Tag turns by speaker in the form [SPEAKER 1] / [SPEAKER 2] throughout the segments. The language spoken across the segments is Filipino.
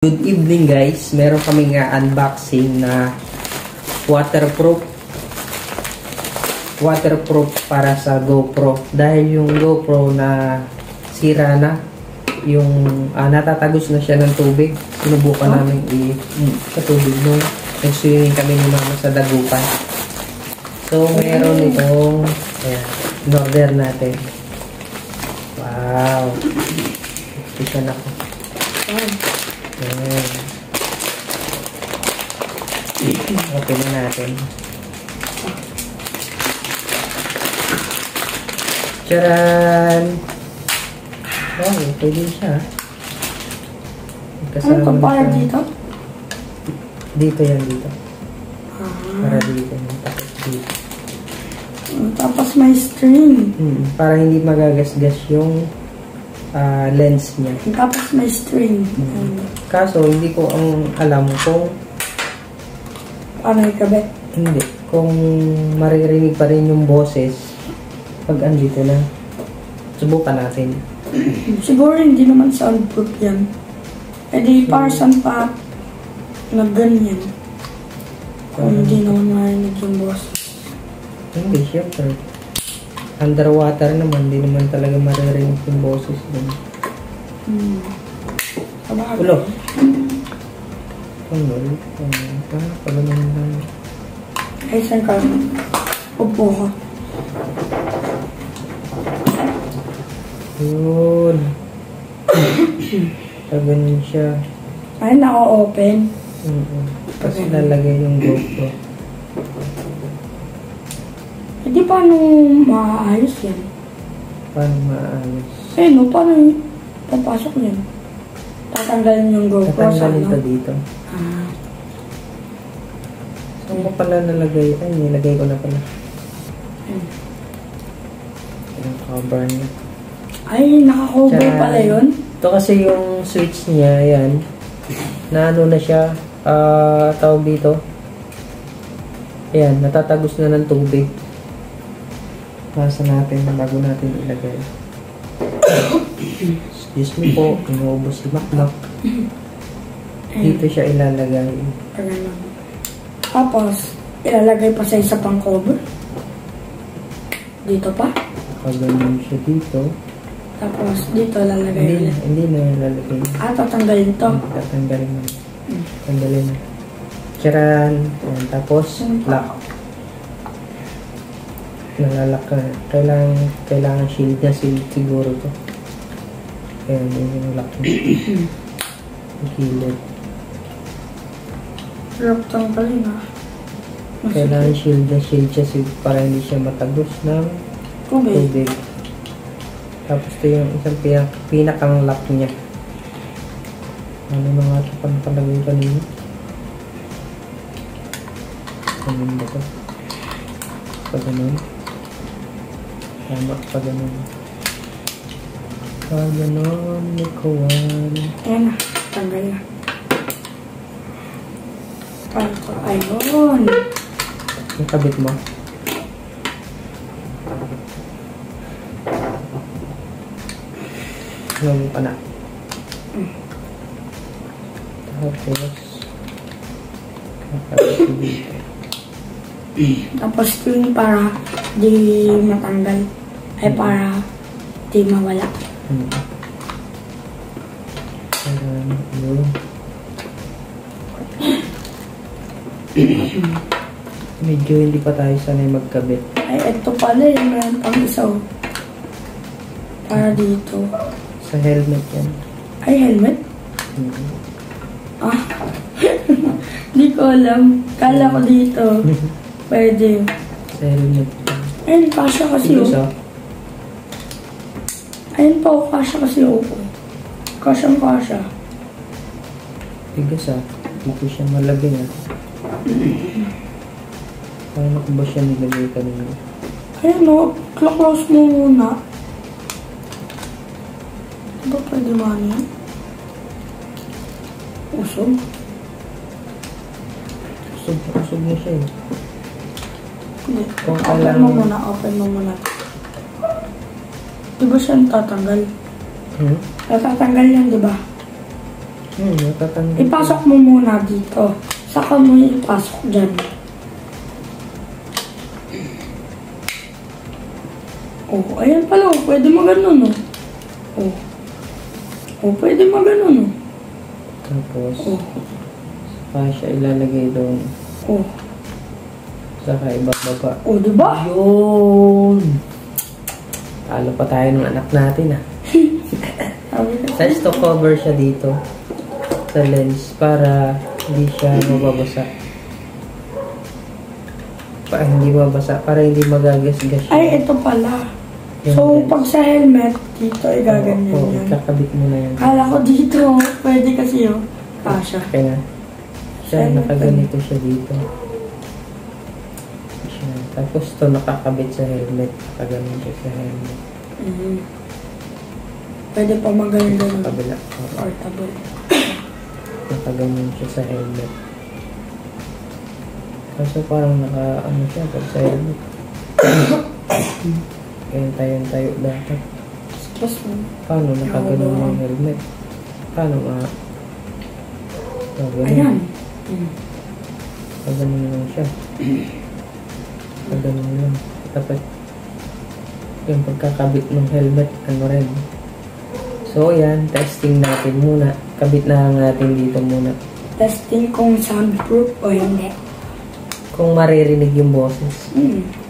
[SPEAKER 1] Good evening guys, meron kaming unboxing na waterproof para sa GoPro dahil yung GoPro na sira na yung natatagos na siya ng tubig. Sinubukan namin sa tubig nung nag-swimming kami ni mama sa dagupan. So meron itong in-order natin. Wow, isa na ko. Open na natin. Charan! Wow, pwede siya.
[SPEAKER 2] Ano ito para dito?
[SPEAKER 1] Dito yan, dito. Para dito. Tapos dito.
[SPEAKER 2] Tapos may string.
[SPEAKER 1] Para hindi magagasgas yung lens niya.
[SPEAKER 2] Tapos may string.
[SPEAKER 1] Kaso, hindi ko alam kung
[SPEAKER 2] ano yung kabit?
[SPEAKER 1] Hindi. Kung maririnig pa rin yung boses pag andito na. Subukan natin.
[SPEAKER 2] Siguro hindi naman soundproof yan. E di para saan pa na ganyan. Kung hindi naman marinig yung boses.
[SPEAKER 1] Hindi, syempre. Underwater naman, hindi naman talaga maririnig yung boses dun. Ulo. Pag naman.
[SPEAKER 2] Ay, saan ka? Upo ka.
[SPEAKER 1] Yun. Ganun siya.
[SPEAKER 2] Ay, naka-open.
[SPEAKER 1] Tapos lalagay yung GoPro.
[SPEAKER 2] Hindi paano maaayos yan?
[SPEAKER 1] Paano maayos?
[SPEAKER 2] Eh, no, paano papasok yan? Tatanggalin yung GoPro sa
[SPEAKER 1] tatanggalin pa dito. Saan mo pala nalagay? Ay, nilagay ko na pala. Yung cover niya.
[SPEAKER 2] Ay, naka-cover pala yun?
[SPEAKER 1] Ito kasi yung switch niya, yan. Na ano na siya, tawag dito. Ayan, natatagos na ng tubig. Nasa natin bago natin ilagay. Excuse me po, inuubos si Makmak. Dito siya ilalagay.
[SPEAKER 2] Tapos, ilalagay pa sa isa pang cover. Dito pa.
[SPEAKER 1] Pagano'n siya dito.
[SPEAKER 2] Tapos, dito lalagay.
[SPEAKER 1] Hindi na ilalagay.
[SPEAKER 2] Tatanggalin to.
[SPEAKER 1] Tatanggalin na. Tanggalin na. Charan. Tapos, lock. Nalalak ka. Kailangan shield na siguro to. Ayan, yun yung lock niya. Yung kilid.
[SPEAKER 2] Lock tanggalin ha.
[SPEAKER 1] Kailangan shield na shield siya para hindi siya matagos ng tubig. Tapos ito yung isang pinakang lock niya. Ano na nga ito pang palagay kanina? Ano ba ito? Pag ganun. Tama, pag ganun. Pag ganun, ikawan.
[SPEAKER 2] Ayan na, tanggal na. Ayun.
[SPEAKER 1] Yung kabit mo. Ano pa na?
[SPEAKER 2] Tapos yung para di matanggal. Ay para di mawala.
[SPEAKER 1] Medyo hindi pa tayo sanay magkabit.
[SPEAKER 2] Ay, ito pala yung meron pang isa. Para dito.
[SPEAKER 1] Sa helmet yan.
[SPEAKER 2] Ay, helmet? Hindi ko alam. Kala ko dito. Pwede.
[SPEAKER 1] Sa helmet yan.
[SPEAKER 2] Ayun, kasha kasi Ayun pa, kasha kasi Kasyang-kasha.
[SPEAKER 1] Tigas Dito siya malagay Paano ko ba siya nilagay kanina?
[SPEAKER 2] Ayun close mo muna. Diba pwede ba yan? Usog?
[SPEAKER 1] Usog na siya
[SPEAKER 2] Hindi. Open mo muna. Diba siya tatanggal? Tatanggal yan, diba?
[SPEAKER 1] Natatanggal.
[SPEAKER 2] Ipasok mo muna dito. Saka mo ipasok dyan. Oh, ayan pala. Oh, pwede maganon, oh. Oh. Oh, pwede maganon, oh.
[SPEAKER 1] Tapos,
[SPEAKER 2] Oh.
[SPEAKER 1] pa siya ilalagay doon.
[SPEAKER 2] Oh.
[SPEAKER 1] Saka ibababa.
[SPEAKER 2] Oh, diba?
[SPEAKER 1] Yun! Talo pa tayo ng anak natin, ah. Tapos to cover siya dito sa lens para hindi siya mababasa. Hindi mabasa, para hindi magagasgas siya.
[SPEAKER 2] Ay, ito pala.
[SPEAKER 1] Yung
[SPEAKER 2] So,
[SPEAKER 1] lens.
[SPEAKER 2] pag sa helmet, dito ay gaganyan
[SPEAKER 1] Oo,
[SPEAKER 2] yan.
[SPEAKER 1] kakabit mo na yan.
[SPEAKER 2] Kala ko dito, pwede kasi yun. Kasha.
[SPEAKER 1] Kaya siya, nakaganito siya dito. Siya. Tapos to nakakabit sa helmet. Nakaganon siya sa helmet.
[SPEAKER 2] Pwede pa maganda ng
[SPEAKER 1] Kabila.
[SPEAKER 2] portable.
[SPEAKER 1] Nakaganon siya sa helmet. Kaso parang ano siya pag sa helmet. Kaya tayo dapat.
[SPEAKER 2] Excuse me.
[SPEAKER 1] Paano nakaganon yung helmet? Paano
[SPEAKER 2] Ayan.
[SPEAKER 1] Nakaganon lang siya. Nakaganon lang. Dapat yung pagkakabit ng helmet, ano rin. So, yan. Testing natin muna. Kabit na lang natin dito muna.
[SPEAKER 2] Testing kung soundproof o hindi.
[SPEAKER 1] Kung maririnig yung boses.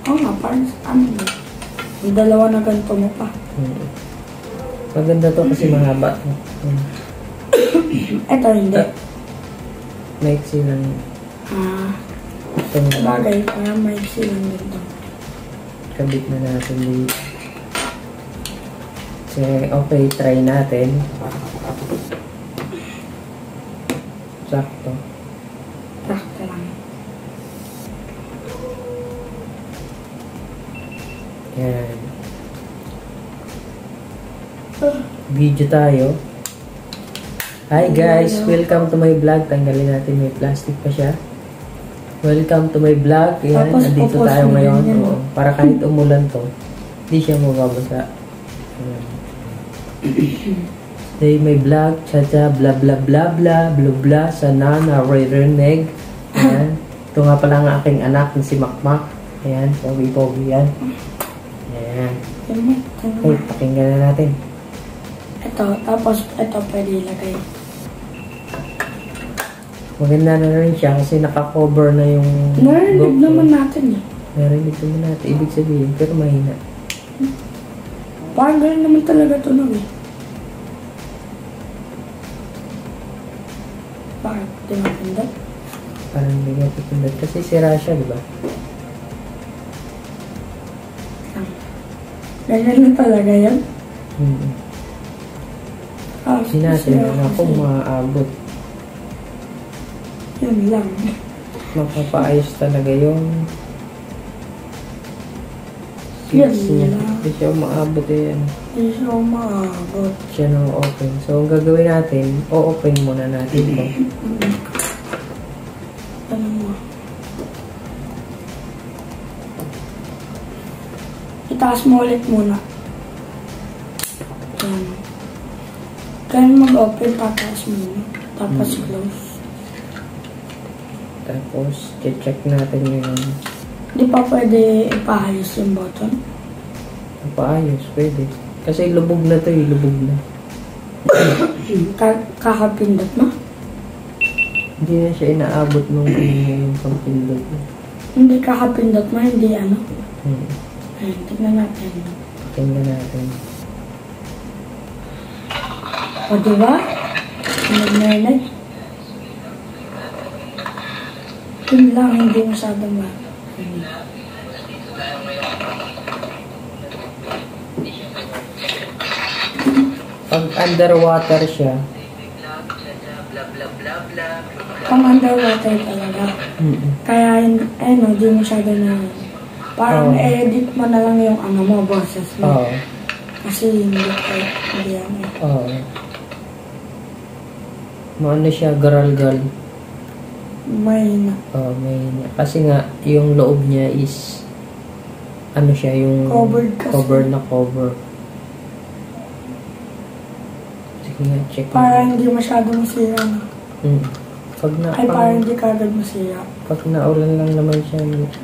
[SPEAKER 2] Oo nga, parang ano. Yung dalawa na ganito mo pa.
[SPEAKER 1] Maganda to kasi mahaba.
[SPEAKER 2] Ito hindi.
[SPEAKER 1] Maiksi lang. Ito na.
[SPEAKER 2] Bagay, parang may silang dito.
[SPEAKER 1] Kabit na natin dito. Okay, try natin. Sakto.
[SPEAKER 2] Sakto lang.
[SPEAKER 1] Yan. Video tayo. Hi guys, welcome to my vlog. Tanggalin natin, may plastic pa siya. Welcome to my vlog. Yan,
[SPEAKER 2] Tapos
[SPEAKER 1] nandito
[SPEAKER 2] pupos
[SPEAKER 1] tayo
[SPEAKER 2] mo
[SPEAKER 1] ngayon.
[SPEAKER 2] yan.
[SPEAKER 1] Oo, para kahit umulan to, hindi siya mababasa. Ayan. Today may vlog, cha-cha, bla bla bla bla, bla bla, sana naririnig. Ayan. Ito nga pala ang aking anak na si Makmak. Ayan, pogi-pogi yan. Ayan. Uy, pakinggan na natin.
[SPEAKER 2] Ito, tapos ito pwede ilagay.
[SPEAKER 1] Maganda na rin siya kasi naka-cover na yung
[SPEAKER 2] Narinig
[SPEAKER 1] GoPro.
[SPEAKER 2] naman natin eh.
[SPEAKER 1] Narinig naman natin. Ibig sabihin, pero mahina.
[SPEAKER 2] Parang ganun naman talaga ito nun eh. Bakit? Di mapindot?
[SPEAKER 1] Parang hindi nga pipindot. Kasi sira siya, di ba?
[SPEAKER 2] Ganyan na talaga yan?
[SPEAKER 1] Sinasin na kung maaabot.
[SPEAKER 2] Yun lang.
[SPEAKER 1] Mapapaayos talaga yung
[SPEAKER 2] Yan
[SPEAKER 1] niya.
[SPEAKER 2] lang.
[SPEAKER 1] Hindi siya maabot yan.
[SPEAKER 2] Hindi siya umaabot.
[SPEAKER 1] Siya na open. So, ang gagawin natin, o-open muna natin ito.
[SPEAKER 2] Ano mo? Itaas mo ulit muna. Yan. Kaya mag-open, tataas muna. Tapos close.
[SPEAKER 1] Tapos, check natin yung
[SPEAKER 2] Di pa pwede ipahayos yung button.
[SPEAKER 1] paayos. Pwede. Kasi lubog na to eh. Lubog na.
[SPEAKER 2] Kakapindot mo?
[SPEAKER 1] Hindi na siya inaabot nung yung pagpindot.
[SPEAKER 2] Hindi kakapindot mo, hindi ano. Ayun, tignan natin.
[SPEAKER 1] Tingnan natin.
[SPEAKER 2] O diba? Nag-nerd. Yun lang, hindi masyadong ma.
[SPEAKER 1] Pag underwater siya,
[SPEAKER 2] Pang underwater talaga. Kaya, ayun, hindi masyado na. Parang edit mo na lang yung ano mo, boses mo.
[SPEAKER 1] oo.
[SPEAKER 2] Kasi hindi ano.
[SPEAKER 1] Oo. Maano siya, garal-gal.
[SPEAKER 2] May na.
[SPEAKER 1] Oo, may kasi nga, yung loob niya is, ano siya, yung
[SPEAKER 2] Covered kasi.
[SPEAKER 1] cover na cover. Sige nga, check
[SPEAKER 2] Para
[SPEAKER 1] mo.
[SPEAKER 2] hindi masyado masira na.
[SPEAKER 1] Pag na,
[SPEAKER 2] Ay, para hindi kagad masira.
[SPEAKER 1] pag naulan lang naman siya,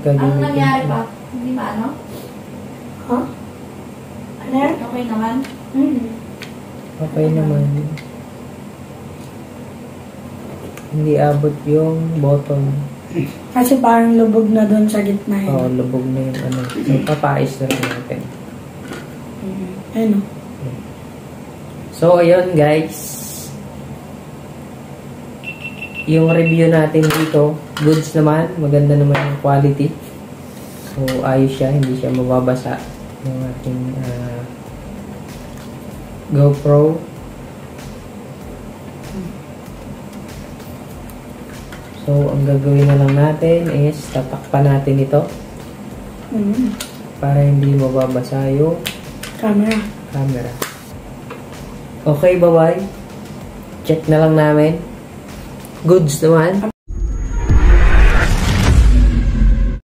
[SPEAKER 1] gagawin.
[SPEAKER 3] Ano nangyari pa? Hindi ba, ano?
[SPEAKER 2] Ha? Ano yan?
[SPEAKER 3] Okay naman?
[SPEAKER 1] Okay naman. Hindi abot yung bottom.
[SPEAKER 2] Kasi parang lubog na doon sa gitna yun.
[SPEAKER 1] Oo, lubog na yung ano. So, papais na lang natin.
[SPEAKER 2] Ayun o.
[SPEAKER 1] So, ayun guys. Yung review natin dito, goods naman. Maganda naman yung quality. So, ayos siya. Hindi siya mababasa. Yung ating GoPro. So, ang gagawin na lang natin is tatakpan natin ito para hindi mababasa yung
[SPEAKER 2] Camera.
[SPEAKER 1] camera. Okay, bye-bye. Check na lang namin. Goods naman.